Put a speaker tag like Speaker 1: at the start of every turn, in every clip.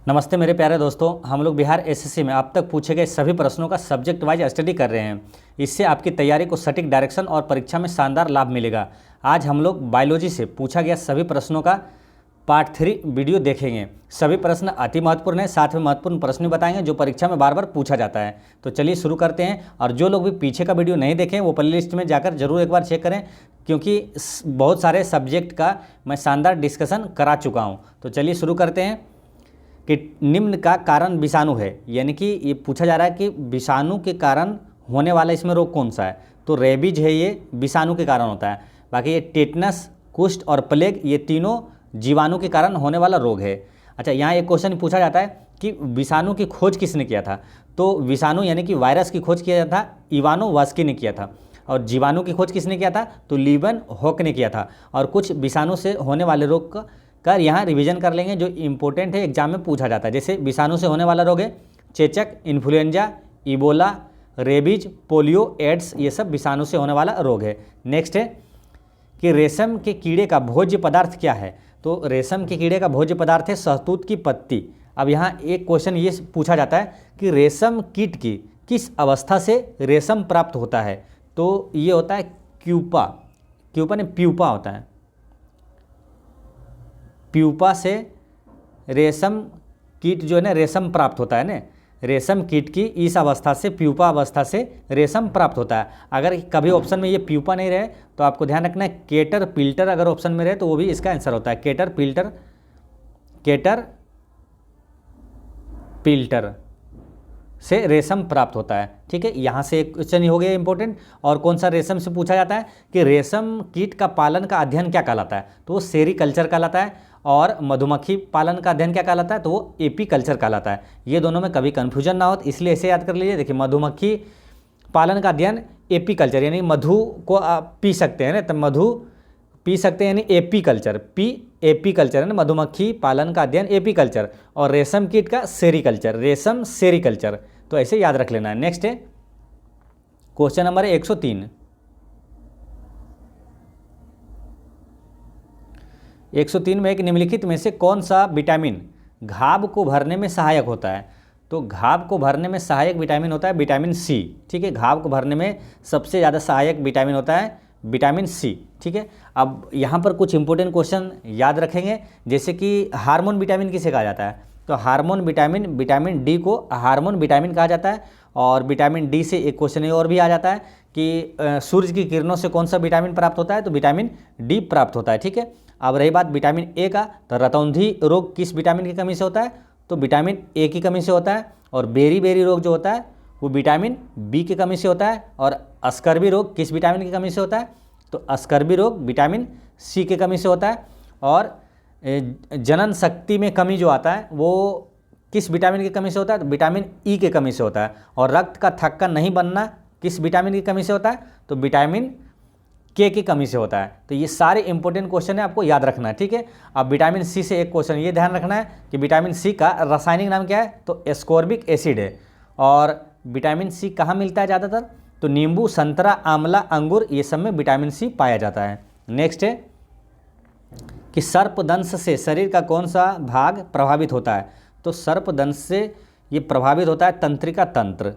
Speaker 1: नमस्ते मेरे प्यारे दोस्तों, हम लोग बिहार एसएससी में अब तक पूछे गए सभी प्रश्नों का सब्जेक्ट वाइज स्टडी कर रहे हैं। इससे आपकी तैयारी को सटीक डायरेक्शन और परीक्षा में शानदार लाभ मिलेगा। आज हम लोग बायोलॉजी से पूछा गया सभी प्रश्नों का पार्ट 3 वीडियो देखेंगे। सभी प्रश्न अति महत्वपूर्ण है, साथ में महत्वपूर्ण प्रश्न भी बताएंगे जो परीक्षा में बार बार पूछा जाता है। तो चलिए शुरू करते हैं। और जो लोग भी पीछे का वीडियो नहीं देखें वो प्ले लिस्ट में जाकर जरूर एक बार चेक करें, क्योंकि बहुत सारे सब्जेक्ट का मैं शानदार डिस्कशन करा चुका हूँ। तो चलिए शुरू करते हैं कि निम्न का कारण विषाणु है, यानी कि ये पूछा जा रहा है कि विषाणु के कारण होने वाला इसमें रोग कौन सा है। तो रेबीज है, ये विषाणु के कारण होता है। बाकी ये टेटनस, कुष्ठ और प्लेग, ये तीनों जीवाणु के कारण होने वाला रोग है। अच्छा, यहाँ एक क्वेश्चन पूछा जाता है कि विषाणु की खोज किसने किया था। तो विषाणु यानी कि वायरस की खोज किया था इवानोवास्की ने किया था। और जीवाणु की खोज किसने किया था, तो लीवन हॉक ने किया था। और कुछ विषाणु से होने वाले रोग का यहाँ रिवीजन कर लेंगे जो इम्पोर्टेंट है, एग्जाम में पूछा जाता है। जैसे विषाणु से होने वाला रोग है चेचक, influenza, ebola, rabies, polio, AIDS, ये सब विषाणु से होने वाला रोग है। नेक्स्ट है कि रेशम के कीड़े का भोज्य पदार्थ क्या है। तो रेशम के कीड़े का भोज्य पदार्थ है शहतूत की पत्ती। अब यहाँ एक क्वेश्चन ये पूछा जाता है कि रेशम कीट की किस अवस्था से रेशम प्राप्त होता है। तो ये होता है क्यूपा, क्यूपा ने प्यूपा होता है। प्यूपा से रेशम कीट जो है ना रेशम प्राप्त होता है ना। रेशम कीट की इस अवस्था से, प्यूपा अवस्था से रेशम प्राप्त होता है। अगर कभी ऑप्शन में ये प्यूपा नहीं रहे तो आपको ध्यान रखना है केटर पिल्टर अगर ऑप्शन में रहे तो वो भी इसका आंसर होता है। केटर पिल्टर, केटर पिल्टर से रेशम प्राप्त होता है। ठीक है, यहाँ से एक क्वेश्चन हो गया इंपॉर्टेंट। और कौन सा रेशम से पूछा जाता है कि रेशम कीट का पालन का अध्ययन क्या कहलाता है। तो वो सेरीकल्चर कहलाता है। और मधुमक्खी पालन का अध्ययन क्या कहलाता है, तो वो एपीकल्चर कहलाता है। ये दोनों में कभी कन्फ्यूजन ना हो, इसलिए ऐसे याद कर लीजिए। देखिए, मधुमक्खी पालन का अध्ययन एपीकल्चर, यानी मधु को आप पी सकते हैं ना, तो मधु पी सकते हैं, यानी एपीकल्चर, एपीकल्चर है ना, मधुमक्खी पालन का अध्ययन एपीकल्चर। और रेशम कीट का सेरीकल्चर, रेशम सेरीकल्चर। तो ऐसे याद रख लेना है। नेक्स्ट है क्वेश्चन नंबर 103। 103 में एक निम्नलिखित में से कौन सा विटामिन घाव को भरने में सहायक होता है। तो घाव को भरने में सहायक विटामिन होता है विटामिन सी। ठीक है, घाव को भरने में सबसे ज़्यादा सहायक विटामिन होता है विटामिन सी। ठीक है, अब यहाँ पर कुछ इंपॉर्टेंट क्वेश्चन याद रखेंगे, जैसे कि हार्मोन विटामिन किसे कहा जाता है। तो हार्मोन विटामिन, विटामिन डी को हार्मोन विटामिन कहा जाता है। और विटामिन डी से एक क्वेश्चन और भी आ जाता है कि सूर्य की किरणों से कौन सा विटामिन प्राप्त होता है, तो विटामिन डी प्राप्त होता है। ठीक है, अब रही बात विटामिन ए का, तो रतौंधी रोग किस विटामिन की कमी से होता है, तो विटामिन ए की कमी से होता है। और बेरी बेरी रोग जो होता है वो विटामिन बी की कमी से होता है। और अस्कर्वी रोग किस विटामिन की कमी से होता है, तो अस्कर्वी रोग विटामिन सी की कमी से होता है। और जनन शक्ति में कमी जो आता है वो किस विटामिन की कमी से होता है, तो विटामिन ई की कमी से होता है। और रक्त का थक्का नहीं बनना किस विटामिन की कमी से होता है, तो विटामिन के की कमी से होता है। तो ये सारे इंपॉर्टेंट क्वेश्चन है, आपको याद रखना है। ठीक है, अब विटामिन सी से एक क्वेश्चन ये ध्यान रखना है कि विटामिन सी का रासायनिक नाम क्या है, तो एस्कॉर्बिक एसिड है। और विटामिन सी कहाँ मिलता है ज़्यादातर, तो नींबू, संतरा, आंवला, अंगूर, ये सब में विटामिन सी पाया जाता है। नेक्स्ट है कि सर्पदंश से शरीर का कौन सा भाग प्रभावित होता है। तो सर्पदंश से ये प्रभावित होता है तंत्रिका तंत्र।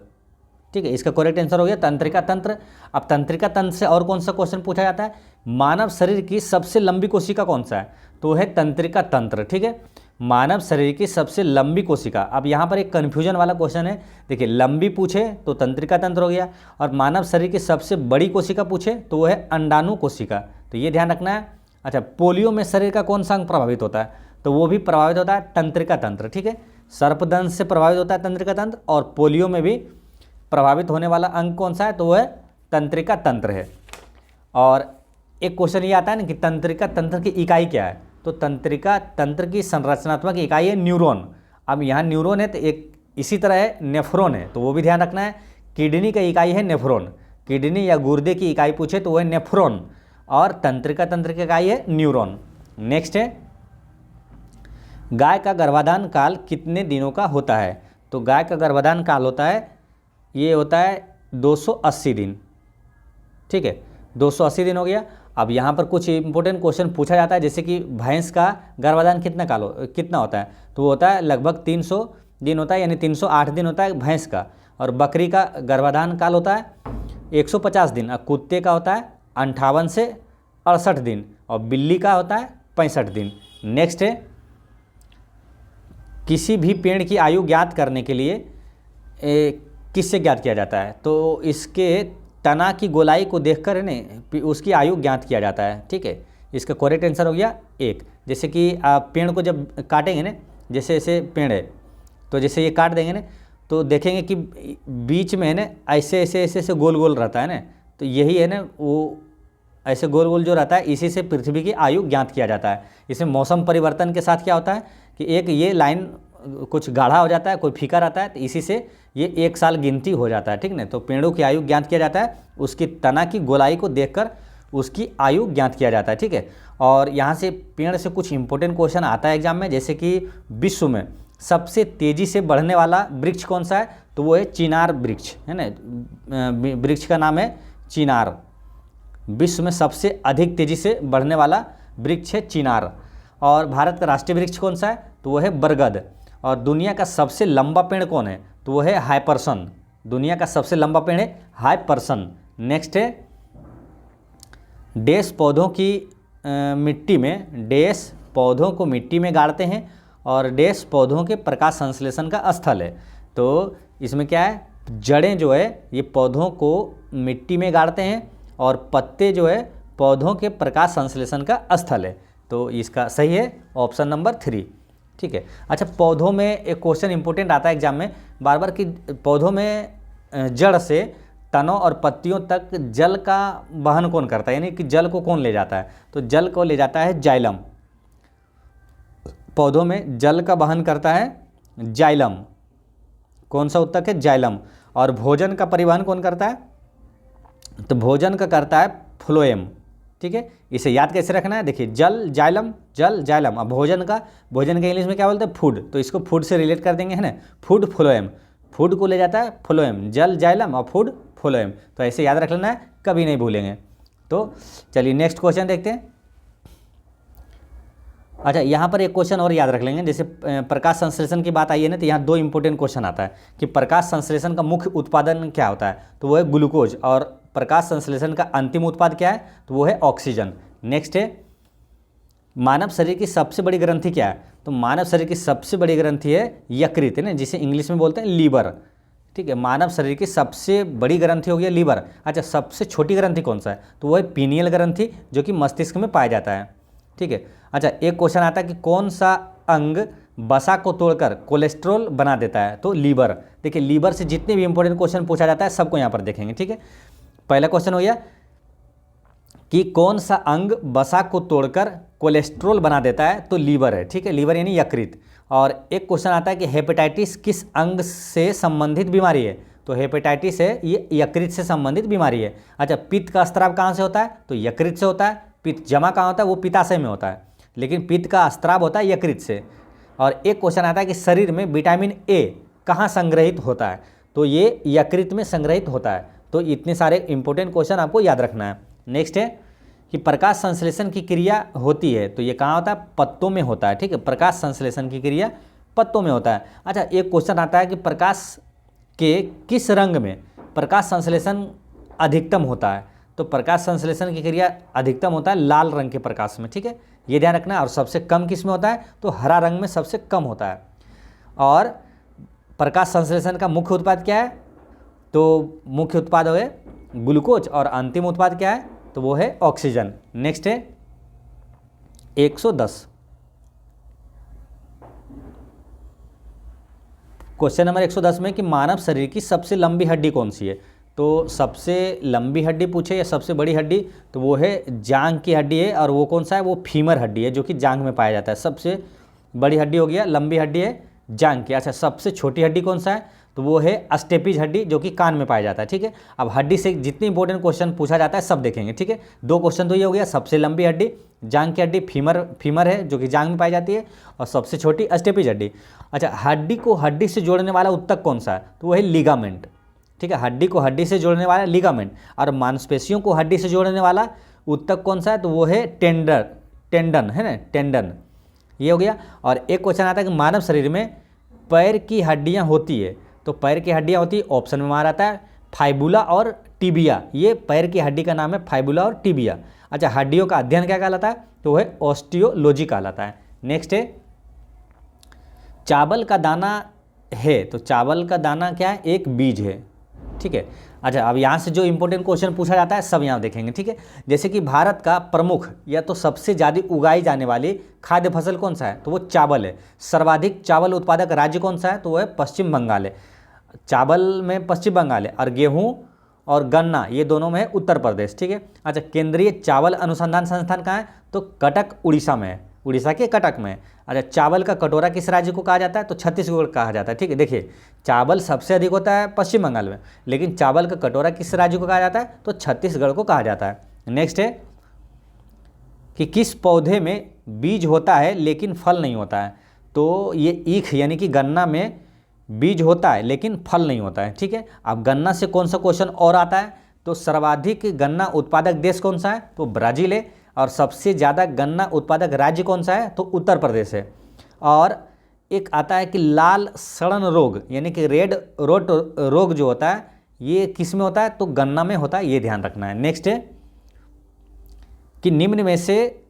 Speaker 1: ठीक है, इसका करेक्ट आंसर हो गया तंत्रिका तंत्र। अब तंत्रिका तंत्र से और कौन सा क्वेश्चन पूछा जाता है, मानव शरीर की सबसे लंबी कोशिका कौन सा है, तो है तंत्रिका तंत्र। ठीक है, मानव शरीर की सबसे लंबी कोशिका। अब यहाँ पर एक कन्फ्यूजन वाला क्वेश्चन है। देखिए, लंबी पूछे तो तंत्रिका तंत्र हो गया, और मानव शरीर की सबसे बड़ी कोशिका पूछे तो वो है अंडाणु कोशिका। तो ये ध्यान रखना है। अच्छा, पोलियो में शरीर का कौन सा अंग प्रभावित होता है, तो वो भी प्रभावित होता है तंत्रिका तंत्र। ठीक है, सर्पदंश से प्रभावित होता है तंत्रिका तंत्र, और पोलियो में भी प्रभावित होने वाला अंग कौन सा है, तो वह तंत्रिका तंत्र है। और एक क्वेश्चन ये आता है ना कि तंत्रिका तंत्र की इकाई क्या है, तो तंत्रिका तंत्र की संरचनात्मक इकाई है न्यूरॉन। अब यहाँ न्यूरॉन है तो एक इसी तरह है नेफ्रॉन है, तो वो भी ध्यान रखना है। किडनी की इकाई है नेफ्रॉन, किडनी या गुर्दे की इकाई पूछे तो वह है नेफ्रॉन। और तंत्रिका तंत्र की इकाई है न्यूरॉन। नेक्स्ट है गाय का गर्भाधान काल कितने दिनों का होता है। तो गाय का गर्भाधान काल होता है, ये होता है 280 दिन। ठीक है, 280 दिन हो गया। अब यहाँ पर कुछ इंपॉर्टेंट क्वेश्चन पूछा जाता है, जैसे कि भैंस का गर्भाधान कितना होता है, तो वो होता है लगभग 300 दिन होता है, यानी 308 दिन होता है भैंस का। और बकरी का गर्भाधान काल होता है 150 दिन, और कुत्ते का होता है 58 से 68 दिन, और बिल्ली का होता है 65 दिन। नेक्स्ट है, किसी भी पेड़ की आयु ज्ञात करने के लिए किससे ज्ञात किया जाता है, तो इसके तना की गोलाई को देखकर है उसकी आयु ज्ञात किया जाता है। ठीक है, इसका करेक्ट आंसर हो गया 1। जैसे कि आप पेड़ को जब काटेंगे ना, जैसे ऐसे पेड़ है, तो जैसे ये काट देंगे ना, तो देखेंगे कि बीच में है ना ऐसे ऐसे ऐसे ऐसे गोल गोल रहता है ना, तो यही है ना वो ऐसे गोल गोल जो रहता है, इसी से पृथ्वी की आयु ज्ञात किया जाता है। इसमें मौसम परिवर्तन के साथ क्या होता है कि एक ये लाइन कुछ गाढ़ा हो जाता है, कोई फीका रहता है, तो इसी से ये 1 साल गिनती हो जाता है। ठीक ना, तो पेड़ों की आयु ज्ञात किया जाता है उसकी तना की गोलाई को देखकर उसकी आयु ज्ञात किया जाता है। ठीक है, और यहाँ से पेड़ से कुछ इंपॉर्टेंट क्वेश्चन आता है एग्जाम में, जैसे कि विश्व में सबसे तेज़ी से बढ़ने वाला वृक्ष कौन सा है, तो वो है चिनार वृक्ष, है ना, वृक्ष का नाम है चिनार। विश्व में सबसे अधिक तेज़ी से बढ़ने वाला वृक्ष है चिनार। और भारत का राष्ट्रीय वृक्ष कौन सा है, तो वो है बरगद। और दुनिया का सबसे लंबा पेड़ कौन है, तो वो है हाइपरसन। दुनिया का सबसे लंबा पेड़ है हाइपरसन। नेक्स्ट है, डैश पौधों की मिट्टी में, डैश पौधों को मिट्टी में गाड़ते हैं, और डैश पौधों के प्रकाश संश्लेषण का स्थल है। तो इसमें क्या है, जड़ें जो है ये पौधों को मिट्टी में गाड़ते हैं, और पत्ते जो है पौधों के प्रकाश संश्लेषण का स्थल है। तो इसका सही है ऑप्शन नंबर 3। ठीक है, अच्छा पौधों में एक क्वेश्चन इंपॉर्टेंट आता है एग्जाम में बार बार कि पौधों में जड़ से तनों और पत्तियों तक जल का वहन कौन करता है, यानी कि जल को कौन ले जाता है, तो जल को ले जाता है जाइलम। पौधों में जल का वहन करता है जाइलम। कौन सा उत्तक है, जाइलम। और भोजन का परिवहन कौन करता है, तो भोजन का करता है फ्लोएम। ठीक है, इसे याद कैसे रखना है, देखिए जल जाइलम, जल जाइलम। अब भोजन का इंग्लिश में क्या बोलते हैं, फूड, तो इसको फूड से रिलेट कर देंगे, है ना, फूड फ्लोएम। फूड को ले जाता है फ्लोएम, जल जाइलम और फूड फ्लोएम। तो ऐसे याद रख लेना है, कभी नहीं भूलेंगे। तो चलिए नेक्स्ट क्वेश्चन देखते हैं। अच्छा यहाँ पर एक क्वेश्चन और याद रख लेंगे, जैसे प्रकाश संश्लेषण की बात आई है ना, तो यहाँ 2 इंपॉर्टेंट क्वेश्चन आता है कि प्रकाश संश्लेषण का मुख्य उत्पादन क्या होता है, तो वो है ग्लूकोज। और प्रकाश संश्लेषण का अंतिम उत्पाद क्या है, तो वो है ऑक्सीजन। नेक्स्ट है, मानव शरीर की सबसे बड़ी ग्रंथि क्या है, तो मानव शरीर की सबसे बड़ी ग्रंथि है यकृत, है ना, जिसे इंग्लिश में बोलते हैं लीवर। ठीक है, मानव शरीर की सबसे बड़ी ग्रंथि हो गया लीवर। अच्छा सबसे छोटी ग्रंथि कौन सा है, तो वो है पीनियल ग्रंथि, जो कि मस्तिष्क में पाया जाता है। ठीक है, अच्छा एक क्वेश्चन आता है कि कौन सा अंग वसा को तोड़कर कोलेस्ट्रॉल बना देता है, तो लीवर। देखिए लीवर से जितने भी इंपॉर्टेंट क्वेश्चन पूछा जाता है सबको यहाँ पर देखेंगे। ठीक है, पहला क्वेश्चन हो गया कि कौन सा अंग वसा को तोड़कर कोलेस्ट्रॉल बना देता है, तो लीवर है। ठीक है, लीवर यानी यकृत। और एक क्वेश्चन आता है कि हेपेटाइटिस किस अंग से संबंधित बीमारी है, तो हेपेटाइटिस है ये यकृत से संबंधित बीमारी है। अच्छा पित्त का स्त्राव कहाँ से होता है, तो यकृत से होता है। पित्त जमा कहाँ होता है, वो पित्ताशय में होता है, लेकिन पित्त का स्त्राव होता है यकृत से। और एक क्वेश्चन आता है कि शरीर में विटामिन ए कहाँ संग्रहित होता है, तो ये यकृत में संग्रहित होता है। तो इतने सारे इंपॉर्टेंट क्वेश्चन आपको याद रखना है। नेक्स्ट है कि प्रकाश संश्लेषण की क्रिया होती है, तो ये कहाँ होता है, पत्तों में होता है। ठीक है, प्रकाश संश्लेषण की क्रिया पत्तों में होता है। अच्छा एक क्वेश्चन आता है कि प्रकाश के किस रंग में प्रकाश संश्लेषण अधिकतम होता है, तो प्रकाश संश्लेषण की क्रिया अधिकतम होता है लाल रंग के प्रकाश में। ठीक है, ये ध्यान रखना। और सबसे कम किस में होता है, तो हरा रंग में सबसे कम होता है। और प्रकाश संश्लेषण का मुख्य उत्पाद क्या है, तो मुख्य उत्पाद है ग्लूकोज, और अंतिम उत्पाद क्या है, तो वो है ऑक्सीजन। नेक्स्ट है 110, क्वेश्चन नंबर 110 में कि मानव शरीर की सबसे लंबी हड्डी कौन सी है, तो सबसे लंबी हड्डी पूछे या सबसे बड़ी हड्डी, तो वो है जांघ की हड्डी है। और वो कौन सा है, वो फीमर हड्डी है, जो कि जांघ में पाया जाता है। सबसे बड़ी हड्डी हो गया, लंबी हड्डी है जांघ की। अच्छा सबसे छोटी हड्डी कौन सा है, तो वो है अस्टेपिज हड्डी, जो कि कान में पाया जाता है। ठीक है, अब हड्डी से जितने इंपॉर्टेंट क्वेश्चन पूछा जाता है सब देखेंगे। ठीक है, 2 क्वेश्चन तो ये हो गया, सबसे लंबी हड्डी जांघ की हड्डी फीमर है, जो कि जांघ में पाई जाती है, और सबसे छोटी अस्टेपिज हड्डी। अच्छा हड्डी को हड्डी से जोड़ने वाला उत्तक कौन सा है, तो वो है लिगामेंट। ठीक है, हड्डी को हड्डी से जोड़ने वाला लिगामेंट। और मांसपेशियों को हड्डी से जोड़ने वाला उत्तक कौन सा है, तो वो है टेंडन है ना, टेंडन, ये हो गया। और एक क्वेश्चन आता है कि मानव शरीर में पैर की हड्डियां होती है, तो पैर की हड्डियां होती है, ऑप्शन में हमारा आता है फाइबुला और टिबिया। ये पैर की हड्डी का नाम है, फाइबुला और टिबिया। अच्छा, हड्डियों का अध्ययन क्या कहलाता है, तो वो है ऑस्टियोलॉजी कहलाता है। नेक्स्ट है चावल का दाना है, तो चावल का दाना क्या है, एक बीज है, ठीक है। अच्छा, अब यहाँ से जो इंपॉर्टेंट क्वेश्चन पूछा जाता है सब यहाँ देखेंगे, ठीक है। जैसे कि भारत का प्रमुख या तो सबसे ज़्यादा उगाई जाने वाली खाद्य फसल कौन सा है, तो वो चावल है। सर्वाधिक चावल उत्पादक राज्य कौन सा है, तो वो है पश्चिम बंगाल है। चावल में पश्चिम बंगाल है, और गेहूँ और गन्ना ये दोनों में है उत्तर प्रदेश, ठीक है। अच्छा, केंद्रीय चावल अनुसंधान संस्थान कहाँ है, तो कटक उड़ीसा में है, उड़ीसा के कटक में। अच्छा, चावल का कटोरा किस राज्य को कहा जाता है, तो छत्तीसगढ़ कहा जाता है, ठीक है। देखिए, चावल सबसे अधिक होता है पश्चिम बंगाल में, लेकिन चावल का कटोरा किस राज्य को कहा जाता है, तो छत्तीसगढ़ को कहा जाता है। नेक्स्ट है कि किस पौधे में बीज होता है लेकिन फल नहीं होता है, तो ये ईख यानी कि गन्ना में बीज होता है लेकिन फल नहीं होता है, ठीक है। अब गन्ना से कौन सा क्वेश्चन और आता है, तो सर्वाधिक गन्ना उत्पादक देश कौन सा है, तो ब्राज़ील है। और सबसे ज़्यादा गन्ना उत्पादक राज्य कौन सा है, तो उत्तर प्रदेश है। और एक आता है कि लाल सड़न रोग यानी कि रेड रोट रोग जो होता है ये किस में होता है, तो गन्ना में होता है, ये ध्यान रखना है। नेक्स्ट है कि निम्न में से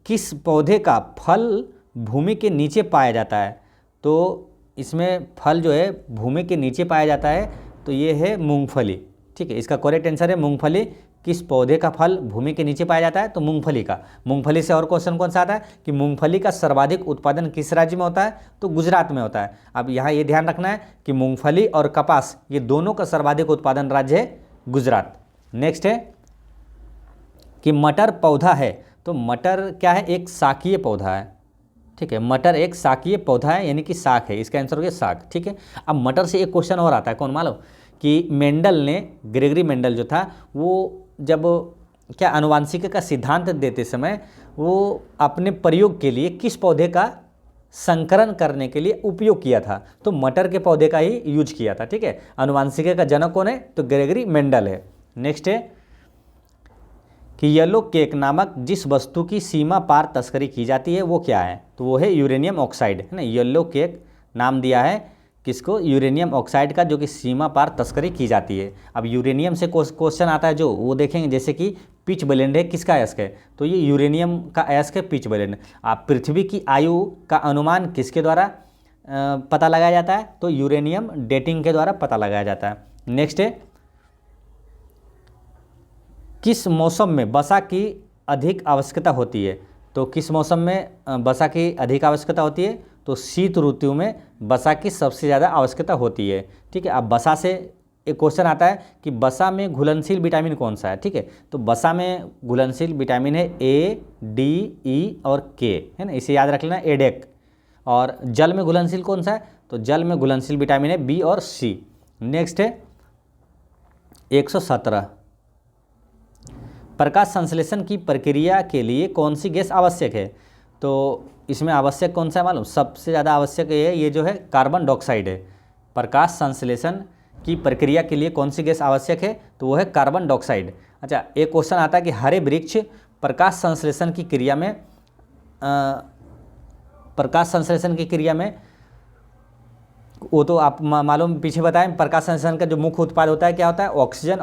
Speaker 1: किस पौधे का फल भूमि के नीचे पाया जाता है, तो इसमें फल जो है भूमि के नीचे पाया जाता है, तो ये है मूंगफली, ठीक है। इसका करेक्ट आंसर है मूंगफली। किस पौधे का फल भूमि के नीचे पाया जाता है, तो मूंगफली का। मूंगफली से और क्वेश्चन कौन सा आता है कि मूंगफली का सर्वाधिक उत्पादन किस राज्य में होता है, तो गुजरात में होता है। अब यहाँ ये ध्यान रखना है कि मूंगफली और कपास ये दोनों का सर्वाधिक उत्पादन राज्य है गुजरात। नेक्स्ट है कि मटर पौधा है, तो मटर क्या है, एक शाकीय पौधा है, ठीक है। मटर एक शाकीय पौधा है यानी कि शाक है, इसका आंसर हो गया शाक, ठीक है। अब मटर से एक क्वेश्चन और आता है, कौन मालूम, कि मेंडल ने, ग्रेगरी मेंडल जो था वो जब क्या अनुवांशिकी का सिद्धांत देते समय वो अपने प्रयोग के लिए किस पौधे का संकरण करने के लिए उपयोग किया था, तो मटर के पौधे का ही यूज किया था, ठीक है। अनुवांशिकी का जनक कौन है, तो ग्रेगरी मेंडल है। नेक्स्ट है कि येलो केक नामक जिस वस्तु की सीमा पार तस्करी की जाती है वो क्या है, तो वो है यूरेनियम ऑक्साइड, है ना। येलो केक नाम दिया है किसको, यूरेनियम ऑक्साइड का, जो कि सीमा पार तस्करी की जाती है। अब यूरेनियम से क्वेश्चन आता है जो वो देखेंगे, जैसे कि पिच ब्लेंड है, किसका अयस्क है, तो ये यूरेनियम का अयस्क है पिच ब्लेंड। आप पृथ्वी की आयु का अनुमान किसके द्वारा पता लगाया जाता है, तो यूरेनियम डेटिंग के द्वारा पता लगाया जाता है। नेक्स्ट है किस मौसम में वसा की अधिक आवश्यकता होती है, तो किस मौसम में वसा की अधिक आवश्यकता होती है, तो शीत ऋतु में वसा की सबसे ज़्यादा आवश्यकता होती है, ठीक है। अब वसा से एक क्वेश्चन आता है कि वसा में घुलनशील विटामिन कौन सा है, ठीक है। तो वसा में घुलनशील विटामिन है ए, डी, ई और के, है ना, इसे याद रख लेना, एडेक। और जल में घुलनशील कौन सा है, तो जल में घुलनशील विटामिन है बी और सी। नेक्स्ट है 117 प्रकाश संश्लेषण की प्रक्रिया के लिए कौन सी गैस आवश्यक है, तो इसमें आवश्यक कौन सा है मालूम, सबसे ज़्यादा आवश्यक ये जो है कार्बन डाइऑक्साइड है। प्रकाश संश्लेषण की प्रक्रिया के लिए कौन सी गैस आवश्यक है, तो वो है कार्बन डाइऑक्साइड। अच्छा, एक क्वेश्चन आता है कि हरे वृक्ष प्रकाश संश्लेषण की क्रिया में वो तो आप मालूम पीछे बताएं, प्रकाश संश्लेषण का जो मुख्य उत्पाद होता है क्या होता है, ऑक्सीजन,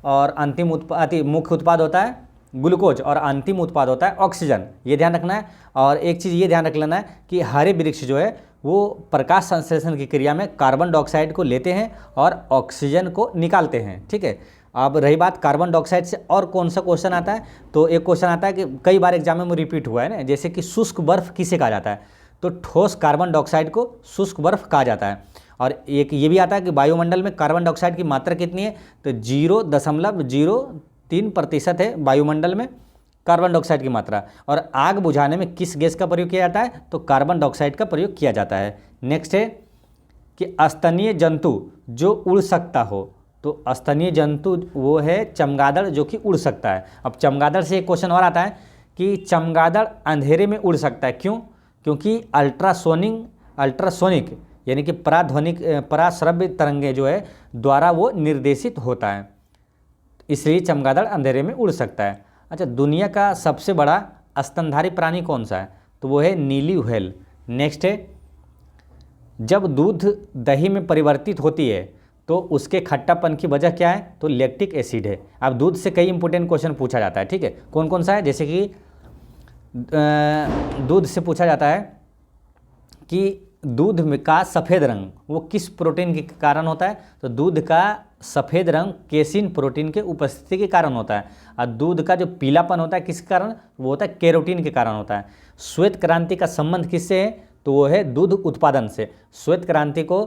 Speaker 1: और अंतिम उत्पाद, मुख्य उत्पाद होता है ग्लूकोज और अंतिम उत्पाद होता है ऑक्सीजन, ये ध्यान रखना है। और एक चीज़ ये ध्यान रख लेना है कि हरे वृक्ष जो है वो प्रकाश संश्लेषण की क्रिया में कार्बन डाइऑक्साइड को लेते हैं और ऑक्सीजन को निकालते हैं, ठीक है। अब रही बात कार्बन डाइऑक्साइड से और कौन सा क्वेश्चन आता है, तो एक क्वेश्चन आता है कि कई बार एग्जाम में रिपीट हुआ है ना, जैसे कि शुष्क बर्फ किसे कहा जाता है, तो ठोस कार्बन डाइऑक्साइड को शुष्क बर्फ कहा जाता है। और एक ये भी आता है कि वायुमंडल में कार्बन डाइऑक्साइड की मात्रा कितनी है, तो 0.03% है वायुमंडल में कार्बन डाइऑक्साइड की मात्रा। और आग बुझाने में किस गैस का प्रयोग किया जाता है, तो कार्बन डाइऑक्साइड का प्रयोग किया जाता है। नेक्स्ट है कि स्तनीय जंतु जो उड़ सकता हो, तो स्तनीय जंतु वो है चमगादड़ जो कि उड़ सकता है। अब चमगादड़ से एक क्वेश्चन और आता है कि चमगादड़ अंधेरे में उड़ सकता है, क्यों, क्योंकि अल्ट्रासोनिक यानी कि पराश्रव्य तरंगे जो है द्वारा वो निर्देशित होता है, इसलिए चमगादड़ अंधेरे में उड़ सकता है। अच्छा, दुनिया का सबसे बड़ा स्तनधारी प्राणी कौन सा है? तो वो है नीली व्हेल। नेक्स्ट है, जब दूध दही में परिवर्तित होती है तो उसके खट्टापन की वजह क्या है? तो लैक्टिक एसिड है। अब दूध से कई इंपॉर्टेंट क्वेश्चन पूछा जाता है, ठीक है। कौन कौन सा है? जैसे कि दूध से पूछा जाता है कि दूध में का सफ़ेद रंग वो किस प्रोटीन के कारण होता है? तो दूध का सफ़ेद रंग केसिन प्रोटीन के उपस्थिति के कारण होता है। और दूध का जो पीलापन होता है किसके कारण? वो होता है कैरोटीन के कारण होता है। श्वेत क्रांति का संबंध किससे है? तो वो है दूध उत्पादन से। श्वेत क्रांति को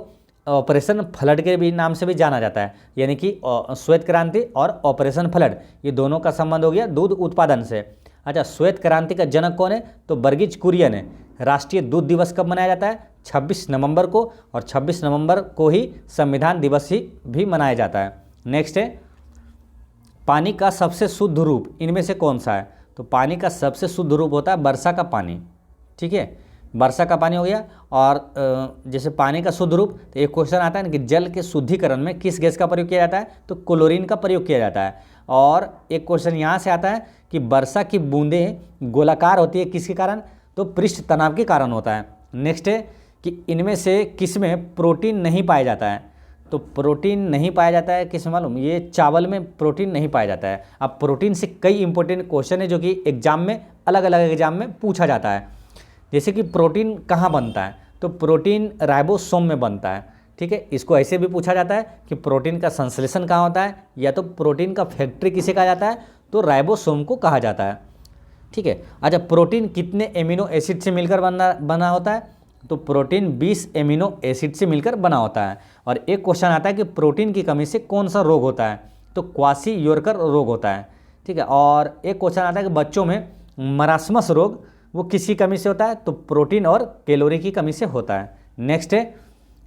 Speaker 1: ऑपरेशन फ्लड के भी नाम से भी जाना जाता है, यानी कि श्वेत क्रांति और ऑपरेशन फ्लड ये दोनों का संबंध हो गया दूध उत्पादन से। अच्छा, श्वेत क्रांति का जनक कौन है? तो वर्गीज कुरियन है। राष्ट्रीय दूध दिवस कब मनाया जाता है? 26 नवंबर को, और 26 नवंबर को ही संविधान दिवस ही भी मनाया जाता है। नेक्स्ट है, पानी का सबसे शुद्ध रूप इनमें से कौन सा है? तो पानी का सबसे शुद्ध रूप होता है वर्षा का पानी, ठीक है। वर्षा का पानी हो गया। और जैसे पानी का शुद्ध रूप, तो एक क्वेश्चन आता है ना कि जल के शुद्धिकरण में किस गैस का प्रयोग किया जाता है? तो क्लोरीन का प्रयोग किया जाता है। और एक क्वेश्चन यहाँ से आता है कि वर्षा की बूंदें गोलाकार होती है किसके कारण? तो पृष्ठ तनाव के कारण होता है। नेक्स्ट है कि इनमें से किस में प्रोटीन नहीं पाया जाता है? तो प्रोटीन नहीं पाया जाता है किस में मालूम? ये चावल में प्रोटीन नहीं पाया जाता है। अब प्रोटीन से कई इंपॉर्टेंट क्वेश्चन है जो कि एग्जाम में अलग अलग एग्जाम में पूछा जाता है। जैसे कि प्रोटीन कहाँ बनता है? तो प्रोटीन राइबोसोम में बनता है, ठीक है। इसको ऐसे भी पूछा जाता है कि प्रोटीन का संश्लेषण कहाँ होता है, या तो प्रोटीन का फैक्ट्री किसे कहा जाता है? तो राइबोसोम को कहा जाता है, ठीक है। अच्छा, प्रोटीन कितने एमिनो एसिड से मिलकर बना होता है? तो प्रोटीन 20 एमिनो एसिड से मिलकर बना होता है। और एक क्वेश्चन आता है कि प्रोटीन की कमी से कौन सा रोग होता है? तो क्वासी-योरकर रोग होता है, ठीक है। और एक क्वेश्चन आता है कि बच्चों में मरासमस रोग वो किसकी कमी से होता है? तो प्रोटीन और कैलोरी की कमी से होता है। नेक्स्ट है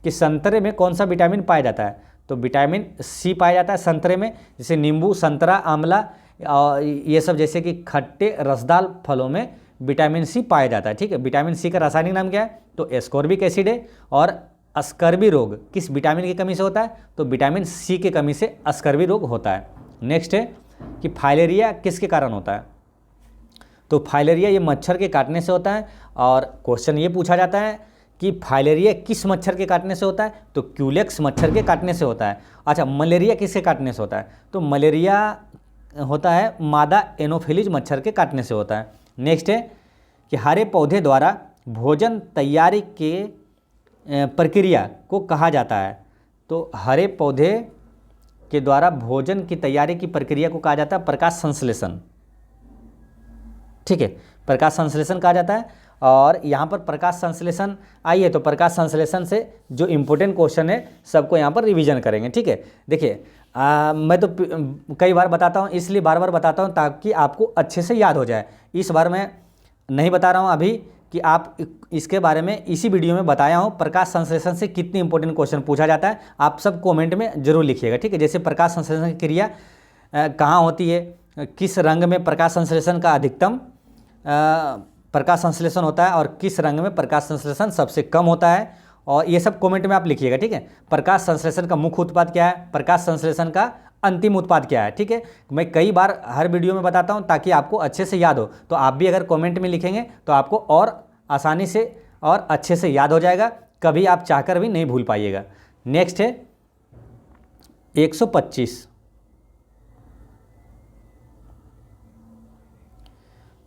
Speaker 1: कि संतरे में कौन सा विटामिन पाया जाता है? तो विटामिन सी पाया जाता है संतरे में। जैसे नींबू, संतरा, आंवला ये सब जैसे कि खट्टे रसदार फलों में विटामिन सी पाया जाता है, ठीक है। विटामिन सी का रासायनिक नाम क्या है? तो एस्कॉर्बिक एसिड है। और अस्कर्वी रोग किस विटामिन की कमी से होता है? तो विटामिन सी की कमी से अस्कर्वी रोग होता है। नेक्स्ट है कि फाइलेरिया किसके कारण होता है? तो फाइलेरिया ये मच्छर के काटने से होता है। और क्वेश्चन ये पूछा जाता है कि फाइलेरिया किस मच्छर के काटने से होता है? तो क्यूलेक्स मच्छर के काटने से होता है। अच्छा, मलेरिया किसके काटने से होता है? तो मलेरिया होता है मादा एनोफिलीज मच्छर के काटने से होता है। नेक्स्ट है कि हरे पौधे द्वारा भोजन तैयारी के प्रक्रिया को कहा जाता है? तो हरे पौधे के द्वारा भोजन की तैयारी की प्रक्रिया को कहा जाता है प्रकाश संश्लेषण, ठीक है। प्रकाश संश्लेषण कहा जाता है। और यहाँ पर प्रकाश संश्लेषण आई है, तो प्रकाश संश्लेषण से जो इम्पोर्टेंट क्वेश्चन है सबको यहाँ पर रिवीजन करेंगे, ठीक है। देखिए मैं तो कई बार बताता हूँ, इसलिए बार बार बताता हूँ ताकि आपको अच्छे से याद हो जाए। इस बार मैं नहीं बता रहा हूँ अभी कि आप इसके बारे में इसी वीडियो में बताया हूँ प्रकाश संश्लेषण से कितनी इंपॉर्टेंट क्वेश्चन पूछा जाता है। आप सब कमेंट में जरूर लिखिएगा, ठीक है। जैसे प्रकाश संश्लेषण की क्रिया कहाँ होती है, किस रंग में प्रकाश संश्लेषण का अधिकतम प्रकाश संश्लेषण होता है, और किस रंग में प्रकाश संश्लेषण सबसे कम होता है, और ये सब कमेंट में आप लिखिएगा, ठीक है। प्रकाश संश्लेषण का मुख्य उत्पाद क्या है, प्रकाश संश्लेषण का अंतिम उत्पाद क्या है, ठीक है। मैं कई बार हर वीडियो में बताता हूँ ताकि आपको अच्छे से याद हो। तो आप भी अगर कमेंट में लिखेंगे तो आपको और आसानी से और अच्छे से याद हो जाएगा, कभी आप चाहकर भी नहीं भूल पाइएगा। नेक्स्ट है 125,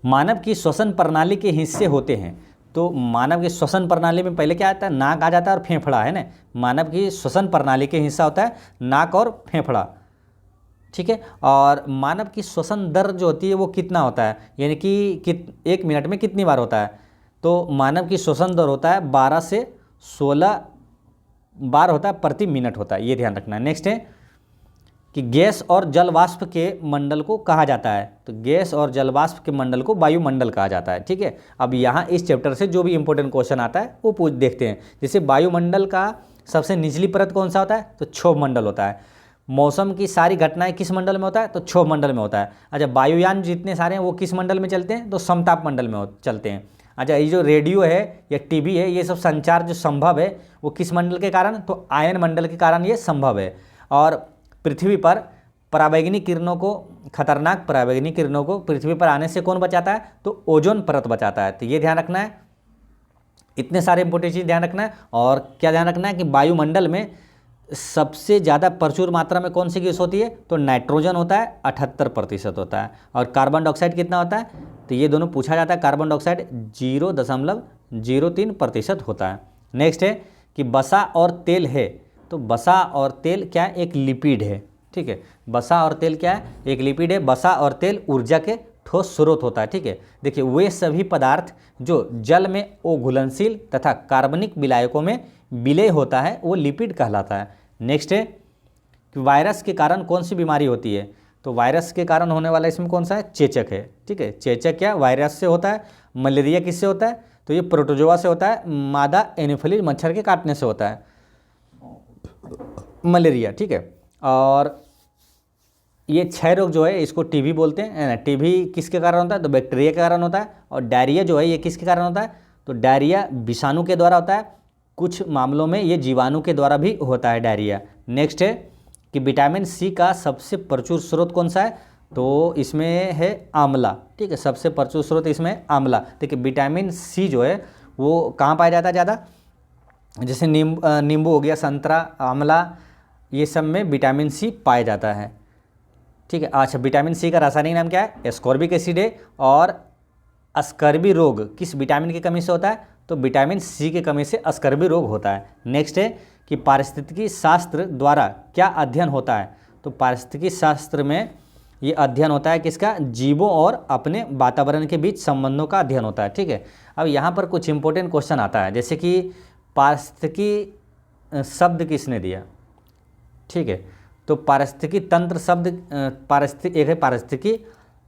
Speaker 1: मानव की श्वसन प्रणाली के हिस्से होते हैं। तो मानव की श्वसन प्रणाली में पहले क्या आता है, नाक आ जाता है और फेफड़ा, है ना। मानव की श्वसन प्रणाली के हिस्सा होता है नाक और फेफड़ा, ठीक है। और मानव की श्वसन दर जो होती है वो कितना होता है, यानी कि 1 मिनट में कितनी बार होता है? तो मानव की श्वसन दर होता है 12 से 16 बार होता है प्रति मिनट होता है, ये ध्यान रखना है। नेक्स्ट है कि गैस और जल वाष्प के मंडल को कहा जाता है। तो गैस और जल वाष्प के मंडल को वायुमंडल कहा जाता है, ठीक है। अब यहाँ इस चैप्टर से जो भी इंपॉर्टेंट क्वेश्चन आता है वो देखते हैं। जैसे वायुमंडल का सबसे निचली परत कौन सा होता है? तो क्षोभ मंडल होता है। मौसम की सारी घटनाएं किस मंडल में होता है? तो क्षोभ मंडल में होता है। अच्छा, वायुयान जितने सारे हैं वो किस मंडल में चलते हैं? तो समताप मंडल में चलते हैं। अच्छा, ये जो रेडियो है या टीवी है, ये सब संचार जो संभव है वो किस मंडल के कारण? तो आयन मंडल के कारण ये संभव है। और पृथ्वी पर पराबैंगनी किरणों को, खतरनाक पराबैंगनी किरणों को पृथ्वी पर आने से कौन बचाता है? तो ओजोन परत बचाता है। तो ये ध्यान रखना है, इतने सारे इंपॉर्टेंट चीज़ ध्यान रखना है। और क्या ध्यान रखना है कि वायुमंडल में सबसे ज़्यादा प्रचुर मात्रा में कौन सी गैस होती है? तो नाइट्रोजन होता है, 78% होता है। और कार्बन डाइऑक्साइड कितना होता है? तो ये दोनों पूछा जाता है। कार्बन डाइऑक्साइड 0.03% होता है। नेक्स्ट है कि वसा और तेल है, तो वसा और तेल क्या है? एक लिपिड है, ठीक है। वसा और तेल क्या है? एक लिपिड है। वसा और तेल ऊर्जा के ठोस स्रोत होता है, ठीक है। देखिए वे सभी पदार्थ जो जल में अघुलनशील तथा कार्बनिक विलायकों में विलय होता है वो लिपिड कहलाता है। नेक्स्ट है कि वायरस के कारण कौन सी बीमारी होती है? तो वायरस के कारण होने वाला इसमें कौन सा है? चेचक है, ठीक है। चेचक क्या वायरस से होता है। मलेरिया किससे होता है? तो ये प्रोटोजोआ से होता है। मादा एनोफिलीज मच्छर के काटने से होता है मलेरिया, ठीक है। और ये क्षय रोग जो है इसको टीबी बोलते हैं। टीबी किसके कारण होता है? तो बैक्टीरिया के कारण होता है। और डायरिया जो है ये किसके कारण होता है? तो डायरिया विषाणु के द्वारा होता है। कुछ मामलों में ये जीवाणु के द्वारा भी होता है डायरिया। नेक्स्ट है कि विटामिन सी का सबसे प्रचुर स्रोत कौन सा है? तो इसमें है आंवला, ठीक है। सबसे प्रचुर स्रोत इसमें आंवला। देखिए विटामिन सी जो है वो कहाँ पाया जाता है ज़्यादा? जैसे नींबू हो गया, संतरा, आंवला, ये सब में विटामिन सी पाया जाता है, ठीक है। अच्छा, विटामिन सी का रासायनिक नाम क्या है? एस्कॉर्बिक एसिड है। और अस्कर्बी रोग किस विटामिन की कमी से होता है? तो विटामिन सी की कमी से अस्कर्बी रोग होता है। नेक्स्ट है कि पारिस्थितिकी शास्त्र द्वारा क्या अध्ययन होता है? तो पारिस्थितिकी शास्त्र में ये अध्ययन होता है किसका? जीवों और अपने वातावरण के बीच संबंधों का अध्ययन होता है, ठीक है। अब यहाँ पर कुछ इंपॉर्टेंट क्वेश्चन आता है, जैसे कि पारिस्थितिकी शब्द किसने दिया, ठीक है। तो पारिस्थितिकी तंत्र शब्द एक है पारिस्थितिकी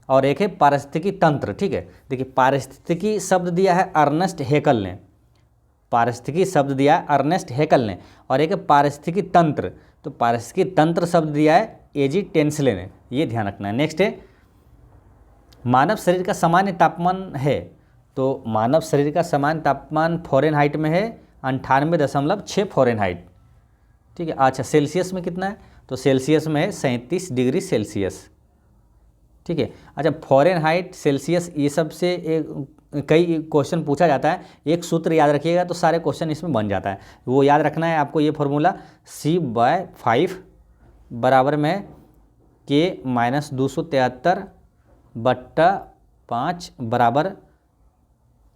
Speaker 1: और एक है पारिस्थितिकी तंत्र, ठीक है। देखिए पारिस्थितिकी शब्द दिया है अर्नेस्ट हैकेल ने, पारिस्थितिकी शब्द दिया है अर्नेस्ट हैकेल ने। और एक है पारिस्थितिकी तंत्र, तो पारिस्थितिकी तंत्र शब्द दिया है एजी टेंसले ने, ये ध्यान रखना है। नेक्स्ट है मानव शरीर का सामान्य तापमान है, तो मानव शरीर का सामान्य तापमान फ़ारेनहाइट में है 98.6 फ़ारेनहाइट, ठीक है। अच्छा, सेल्सियस में कितना है? तो सेल्सियस में है 37 डिग्री सेल्सियस, ठीक है। अच्छा, फ़ारेनहाइट, सेल्सियस, ये सब से कई क्वेश्चन पूछा जाता है। एक सूत्र याद रखिएगा तो सारे क्वेश्चन इसमें बन जाता है। वो याद रखना है आपको, ये फॉर्मूला C/5 बराबर में K-273/5 बराबर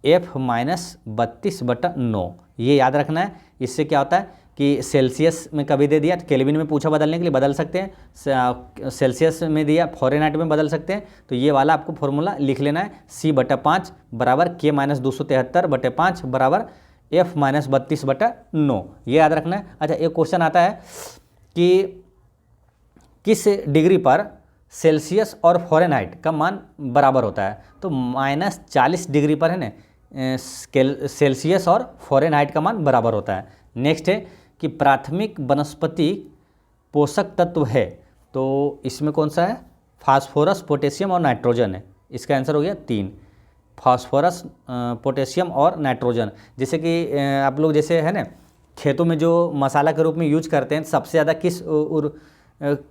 Speaker 1: F-32/9, ये याद रखना है। इससे क्या होता है कि सेल्सियस में कभी दे दिया, केल्विन में पूछा बदलने के लिए बदल सकते हैं, सेल्सियस में दिया फ़ारेनहाइट में बदल सकते हैं। तो ये वाला आपको फॉर्मूला लिख लेना है, C/5 बराबर K-273/5 बराबर F-32/9, ये याद रखना है। अच्छा, एक क्वेश्चन आता है कि किस डिग्री पर सेल्सियस और फ़ारेनहाइट का मान बराबर होता है? तो -40 डिग्री पर है ना सेल्सियस और फ़ारेनहाइट का मान बराबर होता है। नेक्स्ट है कि प्राथमिक वनस्पति पोषक तत्व है, तो इसमें कौन सा है? फास्फोरस, पोटेशियम और नाइट्रोजन है। इसका आंसर हो गया 3, फास्फोरस, पोटेशियम और नाइट्रोजन। जैसे कि आप लोग जैसे है ना खेतों में जो मसाला के रूप में यूज करते हैं, सबसे ज़्यादा किस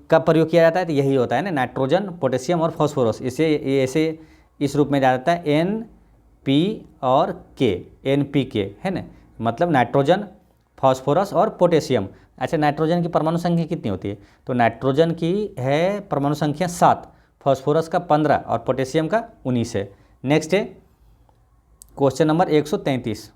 Speaker 1: का प्रयोग किया जाता है? तो यही होता है ना, नाइट्रोजन, पोटेशियम और फास्फोरस। इसे ऐसे इस रूप में जाता है NP और K, NPK है ना, मतलब नाइट्रोजन, फास्फोरस और पोटेशियम। अच्छा, नाइट्रोजन की परमाणु संख्या कितनी होती है? तो नाइट्रोजन की है परमाणु संख्या 7, फास्फोरस का 15 और पोटेशियम का 19 है। नेक्स्ट है क्वेश्चन नंबर 133।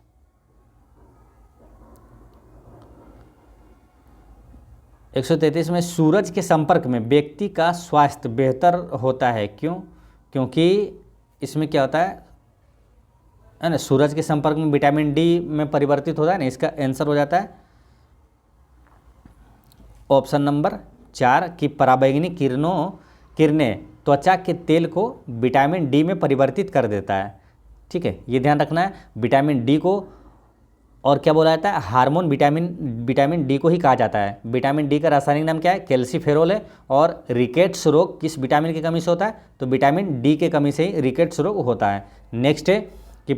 Speaker 1: 133 में सूरज के संपर्क में व्यक्ति का स्वास्थ्य बेहतर होता है, क्यों? क्योंकि इसमें क्या होता है ना, सूरज के संपर्क में विटामिन डी में परिवर्तित होता है ना। इसका आंसर हो जाता है ऑप्शन नंबर 4 की पराबैंगनी किरणें त्वचा के तेल को विटामिन डी में परिवर्तित कर देता है, ठीक है। ये ध्यान रखना है, विटामिन डी को और क्या बोला जाता है? हार्मोन विटामिन डी को ही कहा जाता है। विटामिन डी का रासायनिक नाम क्या है? कैल्सीफेरोल है। और रिकेट्स रोग किस विटामिन की कमी से होता है? तो विटामिन डी के कमी से ही रिकेट्स रोग होता है। नेक्स्ट है कि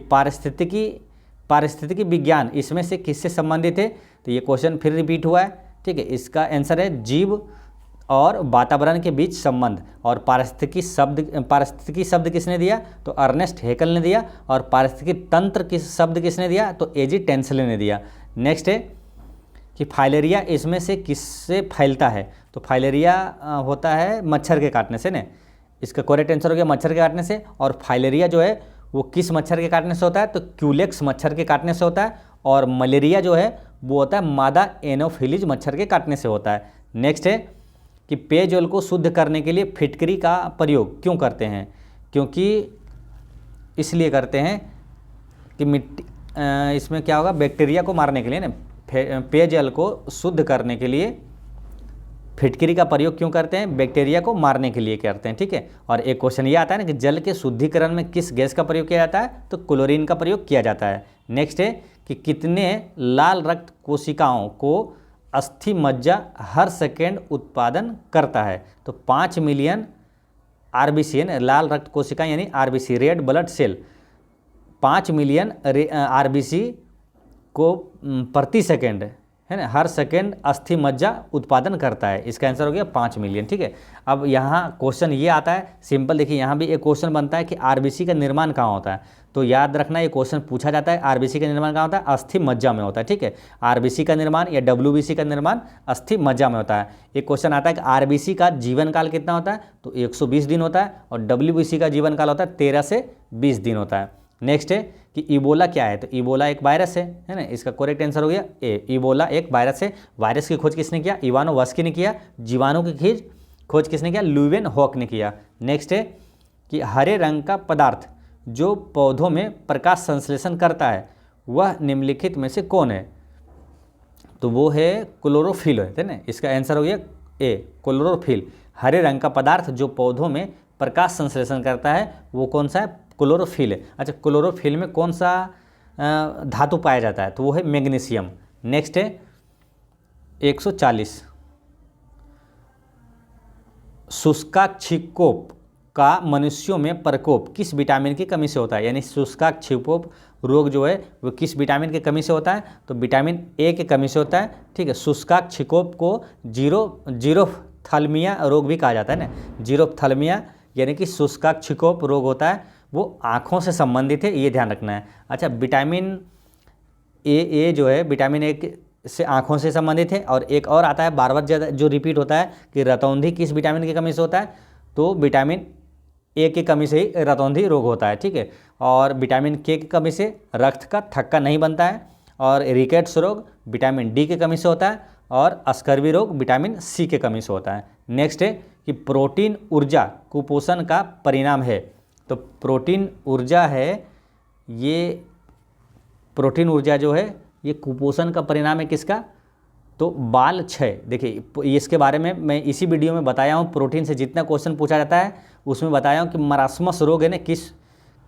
Speaker 1: पारिस्थितिकी विज्ञान इसमें से किससे संबंधित है? तो ये क्वेश्चन फिर रिपीट हुआ है, ठीक है। इसका आंसर है जीव और वातावरण के बीच संबंध। और पारिस्थितिकी शब्द किसने दिया? तो अर्नेस्ट हेकल ने दिया। और पारिस्थितिकी तंत्र शब्द किसने दिया? तो एजी टेंसले ने दिया। नेक्स्ट है कि फाइलेरिया इसमें से किससे फैलता है? तो फाइलेरिया होता है मच्छर के काटने से ना। इसका करेक्ट आंसर हो गया मच्छर के काटने से। और फाइलेरिया जो है वो किस मच्छर के काटने से होता है? तो क्यूलेक्स मच्छर के काटने से होता है। और मलेरिया जो है वो होता है मादा एनोफिलीज मच्छर के काटने से होता है। नेक्स्ट है कि पेयजल को शुद्ध करने के लिए फिटकरी का प्रयोग क्यों करते हैं? क्योंकि इसलिए करते हैं कि मिट्टी इसमें क्या होगा, बैक्टीरिया को मारने के लिए ना। पेयजल को शुद्ध करने के लिए फिटकरी का प्रयोग क्यों करते हैं? बैक्टीरिया को मारने के लिए करते हैं, ठीक है। और एक क्वेश्चन ये आता है ना कि जल के शुद्धिकरण में किस गैस का प्रयोग किया जाता है? तो क्लोरीन का प्रयोग किया जाता है। नेक्स्ट है कि कितने लाल रक्त कोशिकाओं को अस्थि मज्जा हर सेकेंड उत्पादन करता है? तो 5 मिलियन आरबीसी है ना, लाल रक्त कोशिका यानी RBC, red blood cell 5 million RBC को प्रति सेकेंड है ना, हर सेकेंड अस्थि मज्जा उत्पादन करता है। इसका आंसर हो गया 5 मिलियन, ठीक है। अब यहाँ क्वेश्चन ये आता है सिंपल, देखिए यहाँ भी एक क्वेश्चन बनता है कि आरबीसी का निर्माण कहाँ होता है? तो याद रखना ये क्वेश्चन पूछा जाता है आरबीसी का निर्माण कहाँ होता है? अस्थि मज्जा में होता है, ठीक है। आरबीसी का निर्माण या डब्ल्यूबीसी का निर्माण अस्थि मज्जा में होता है। एक क्वेश्चन आता है कि आरबीसी का जीवन काल कितना होता है? तो 120 दिन होता है। और डब्ल्यूबीसी का जीवन काल होता है 13 से 20 दिन होता है। नेक्स्ट है कि इबोला क्या है? तो इबोला एक वायरस है ना। इसका करेक्ट आंसर हो गया ए, इबोला एक वायरस है। वायरस की खोज किसने किया? इवानो वास्की ने किया। जीवाणु की खोज किसने किया? ल्यूवेन हॉक ने किया। नेक्स्ट है कि हरे रंग का पदार्थ जो पौधों में प्रकाश संश्लेषण करता है वह निम्नलिखित में से कौन है? तो वो है क्लोरोफिल है ना। इसका आंसर हो गया ए, क्लोरोफिल। हरे रंग का पदार्थ जो पौधों में प्रकाश संश्लेषण करता है वो कौन सा है? क्लोरोफिल है। अच्छा, क्लोरोफिल में कौन सा धातु पाया जाता है? तो वो है मैग्नीशियम। नेक्स्ट है 140 शुष्काक्षिकोप का मनुष्यों में प्रकोप किस विटामिन की कमी से होता है? यानी शुष्काक्षिकोप रोग जो है वो किस विटामिन की कमी से होता है? तो विटामिन ए की कमी से होता है, ठीक है। शुष्काक्षिकोप को जीरोफ्थाल्मिया रोग भी कहा जाता है ना। जीरोफ्थाल्मिया यानी कि शुष्काक्षिकोप रोग होता है, वो आँखों से संबंधित है, ये ध्यान रखना है। अच्छा, विटामिन ए जो है विटामिन ए से आँखों से संबंधित है। और एक और आता है बार बार ज़्यादा जो रिपीट होता है कि रतौंधी किस विटामिन की कमी से होता है? तो विटामिन ए की कमी से ही रतौंधी रोग होता है, ठीक है। और विटामिन के की कमी से रक्त का थक्का नहीं बनता है। और रिकेट्स रोग विटामिन डी की कमी से होता है। और स्कर्वी रोग विटामिन सी की कमी से होता है। नेक्स्ट है कि प्रोटीन ऊर्जा कुपोषण का परिणाम है। तो प्रोटीन ऊर्जा है, ये प्रोटीन ऊर्जा जो है ये कुपोषण का परिणाम है किसका? तो बाल क्षय। देखिए इसके बारे में मैं इसी वीडियो में बताया हूँ। प्रोटीन से जितना क्वेश्चन पूछा जाता है उसमें बताया हूँ कि मरास्मस रोग है ना किस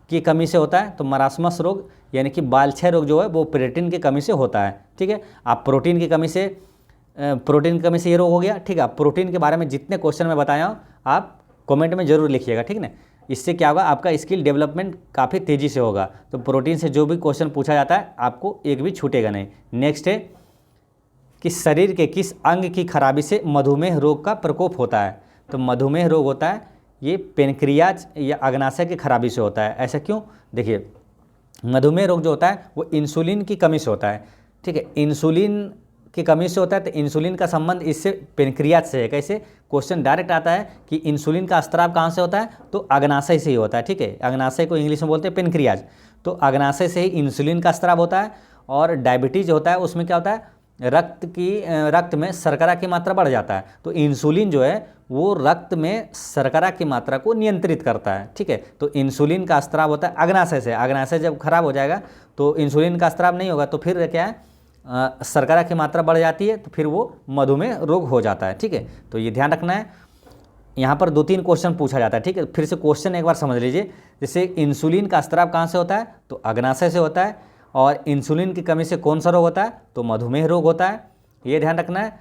Speaker 1: की कमी से होता है? तो मरास्मस रोग यानी कि बाल क्षय रोग जो है वो प्रोटीन की कमी से होता है, ठीक है। आप प्रोटीन की कमी से ये रोग हो गया, ठीक है। प्रोटीन के बारे में जितने क्वेश्चन मैं बताया हूँ आप कमेंट में जरूर लिखिएगा, ठीक है ना। इससे क्या होगा, आपका स्किल डेवलपमेंट काफ़ी तेज़ी से होगा। तो प्रोटीन से जो भी क्वेश्चन पूछा जाता है आपको एक भी छूटेगा नहीं। नेक्स्ट है कि शरीर के किस अंग की खराबी से मधुमेह रोग का प्रकोप होता है? तो मधुमेह रोग होता है ये पेनक्रियाज या अग्नाशय की खराबी से होता है। ऐसा क्यों? देखिए मधुमेह रोग जो होता है वो इंसुलिन की कमी से होता है, ठीक है। इंसुलिन की कमी से होता है। तो इंसुलिन का संबंध इससे पेनक्रियाज से है। कैसे? क्वेश्चन डायरेक्ट आता है कि इंसुलिन का स्त्राव कहाँ से होता है? तो अग्नाशय से ही होता है, ठीक है। अग्नाशय को इंग्लिश में बोलते हैं पेनक्रियाज। तो अग्नाशय से ही इंसुलिन का स्त्राव होता है। और डायबिटीज होता है उसमें क्या होता है? रक्त में शर्करा की मात्रा बढ़ जाता है। तो इंसुलिन जो है वो रक्त में शर्करा की मात्रा को नियंत्रित करता है, ठीक है। तो इंसुलिन का स्त्राव होता है अग्नाशय से। अग्नाशय जब खराब हो जाएगा तो इंसुलिन का स्त्राव नहीं होगा, तो फिर क्या है, शर्करा की मात्रा बढ़ जाती है, तो फिर वो मधुमेह रोग हो जाता है, ठीक है। तो ये ध्यान रखना है। यहाँ पर 2-3 क्वेश्चन पूछा जाता है, ठीक है। फिर से क्वेश्चन एक बार समझ लीजिए। जैसे इंसुलिन का स्त्राव कहाँ से होता है? तो अग्नाशय से होता है। और इंसुलिन की कमी से कौन सा रोग होता है? तो मधुमेह रोग होता है, ये ध्यान रखना है।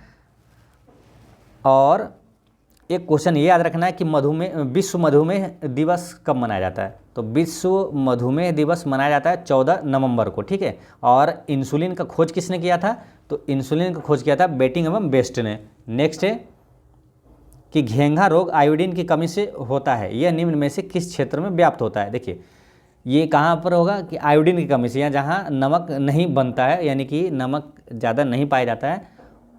Speaker 1: और एक क्वेश्चन ये याद रखना है कि विश्व मधुमेह दिवस कब मनाया जाता है? तो विश्व मधुमेह दिवस मनाया जाता है 14 नवंबर को, ठीक है। और इंसुलिन का खोज किसने किया था? तो इंसुलिन का खोज किया था बेटिंग एवं बेस्ट ने। नेक्स्ट है कि घेंघा रोग आयोडीन की कमी से होता है, यह निम्न में से किस क्षेत्र में व्याप्त होता है। देखिए ये कहाँ पर होगा कि आयोडीन की कमी से, या जहाँ नमक नहीं बनता है यानी कि नमक ज़्यादा नहीं पाया जाता है,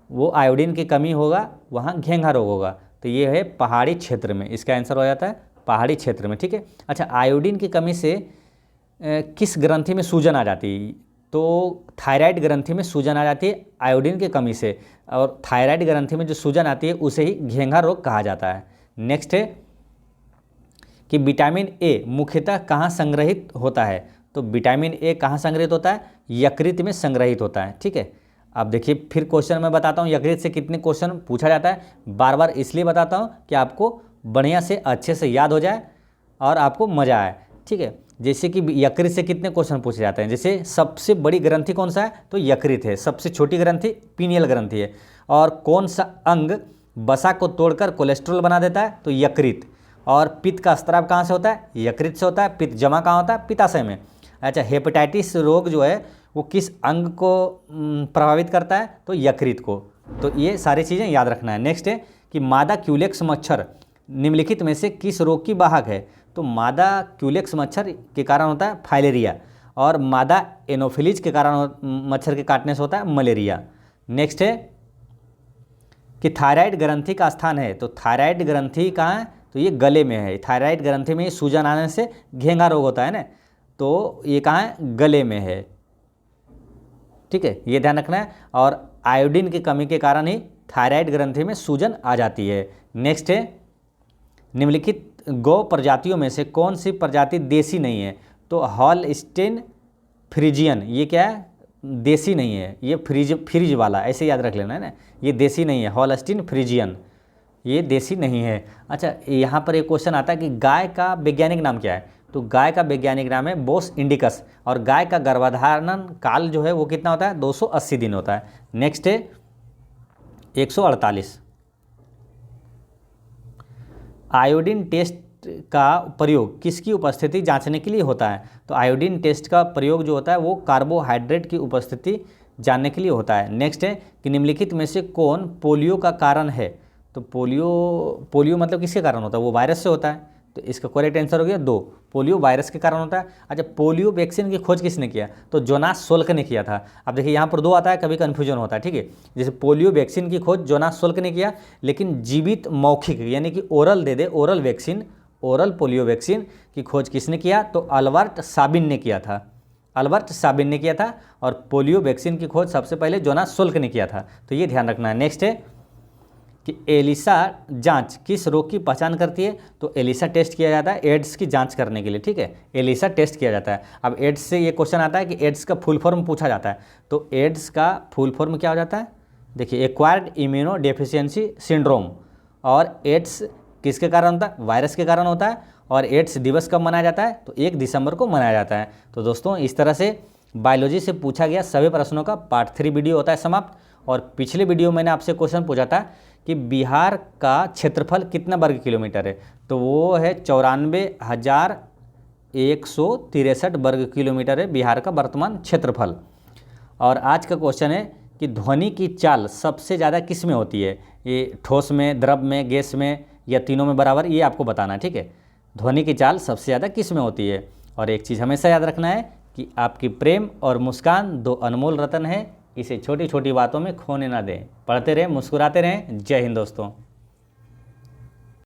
Speaker 1: वो आयोडीन की कमी होगा, वहाँ घेंघा रोग होगा। तो ये है पहाड़ी क्षेत्र में, इसका आंसर हो जाता है पहाड़ी क्षेत्र में। ठीक है, अच्छा आयोडीन की कमी से किस ग्रंथि में सूजन आ जाती है, तो थायराइड ग्रंथि में सूजन आ जाती है आयोडीन की कमी से, और थायराइड ग्रंथि में जो सूजन आती है उसे ही घेंघा रोग कहा जाता है। नेक्स्ट है कि विटामिन ए मुख्यतः कहाँ संग्रहित होता है, तो विटामिन ए कहाँ संग्रहित होता है, यकृत में संग्रहित होता है। ठीक है, अब देखिए फिर क्वेश्चन मैं बताता हूँ यकृत से कितने क्वेश्चन पूछा जाता है, बार बार इसलिए बताता हूँ कि आपको बढ़िया से अच्छे से याद हो जाए और आपको मज़ा आए। ठीक है, जैसे कि यकृत से कितने क्वेश्चन पूछे जाते हैं, जैसे सबसे बड़ी ग्रंथि कौन सा है, तो यकृत है, सबसे छोटी ग्रंथि पीनियल ग्रंथि है, और कौन सा अंग वसा को तोड़कर कोलेस्ट्रॉल बना देता है, तो यकृत, और पित्त का स्त्राव कहाँ से होता है, यकृत से होता है, पित्त जमा कहाँ होता है, पित्ताशय में। अच्छा हेपेटाइटिस रोग जो है वो किस अंग को प्रभावित करता है, तो यकृत को। तो ये सारी चीज़ें याद रखना है। नेक्स्ट है कि मादा क्यूलेक्स मच्छर निम्नलिखित में से किस रोग की वाहक है, तो मादा क्यूलेक्स मच्छर के कारण होता है फाइलेरिया, और मादा एनोफिलीज के कारण मच्छर के काटने से होता है मलेरिया। नेक्स्ट है कि थायराइड ग्रंथि का स्थान है, तो थायराइड ग्रंथि कहाँ है, तो ये गले में है। थायराइड ग्रंथि में सूजन आने से घेंघा रोग होता है ना, तो ये कहाँ है, गले में है। ठीक है, ये ध्यान रखना है, और आयोडीन की कमी के कारण ही थायराइड ग्रंथि में सूजन आ जाती है। नेक्स्ट है निम्नलिखित गौ प्रजातियों में से कौन सी प्रजाति देसी नहीं है, तो हॉलस्टीन फ्रीजियन, ये क्या है, देसी नहीं है, ये फ्रिज वाला, ऐसे याद रख लेना है ना, ये देसी नहीं है, हॉलस्टीन फ्रीजियन ये देसी नहीं है। अच्छा यहाँ पर एक क्वेश्चन आता है कि गाय का वैज्ञानिक नाम क्या है, तो गाय का वैज्ञानिक नाम है बोस इंडिकस, और गाय का गर्भधारण काल जो है वो कितना होता है, 280 दिन होता है। नेक्स्ट है 148, आयोडीन टेस्ट का प्रयोग किसकी उपस्थिति जांचने के लिए होता है, तो आयोडीन टेस्ट का प्रयोग जो होता है वो कार्बोहाइड्रेट की उपस्थिति जानने के लिए होता है। नेक्स्ट है कि निम्नलिखित में से कौन पोलियो का कारण है, तो पोलियो मतलब किसके कारण होता है, वो वायरस से होता है, तो इसका करेक्ट आंसर हो गया 2, पोलियो वायरस के कारण होता है। अच्छा पोलियो वैक्सीन की खोज किसने किया, तो जोनास सोल्क ने किया था। अब देखिए यहाँ पर 2 आता है, कभी कन्फ्यूजन होता है। ठीक है, जैसे पोलियो वैक्सीन की खोज जोनास सोल्क ने किया, लेकिन जीवित मौखिक यानी कि ओरल दे दे, oral vaccine, oral polio vaccine की खोज किसने किया, तो अल्बर्ट साबिन ने किया था, अल्बर्ट साबिन ने किया था, और पोलियो वैक्सीन की खोज सबसे पहले जोनास सोल्क ने किया था। तो ये ध्यान रखना है। नेक्स्ट है कि एलिसा जांच किस रोग की पहचान करती है, तो एलिसा टेस्ट किया जाता है एड्स की जांच करने के लिए। ठीक है, एलिसा टेस्ट किया जाता है। अब एड्स से ये क्वेश्चन आता है कि एड्स का फुल फॉर्म पूछा जाता है, तो एड्स का फुल फॉर्म क्या हो जाता है, देखिए एक्वायर्ड इम्यूनो डेफिशिएंसी सिंड्रोम, और एड्स किसके कारण होता है, वायरस के कारण होता है, और एड्स दिवस कब मनाया जाता है, तो 1 दिसंबर को मनाया जाता है। तो दोस्तों इस तरह से बायोलॉजी से पूछा गया सभी प्रश्नों का पार्ट 3 वीडियो होता है समाप्त। और पिछले वीडियो मैंने आपसे क्वेश्चन पूछा था कि बिहार का क्षेत्रफल कितना वर्ग किलोमीटर है, तो वो है 94,163 वर्ग किलोमीटर है बिहार का वर्तमान क्षेत्रफल। और आज का क्वेश्चन है कि ध्वनि की चाल सबसे ज़्यादा किस में होती है, ये ठोस में, द्रव में, गैस में, या तीनों में बराबर, ये आपको बताना है। ठीक है, ध्वनि की चाल सबसे ज़्यादा किस में होती है। और एक चीज़ हमेशा याद रखना है कि आपकी प्रेम और मुस्कान 2 अनमोल रत्न है, इसे छोटी छोटी बातों में खोने ना दें। पढ़ते रहें, मुस्कुराते रहें। जय हिंद दोस्तों।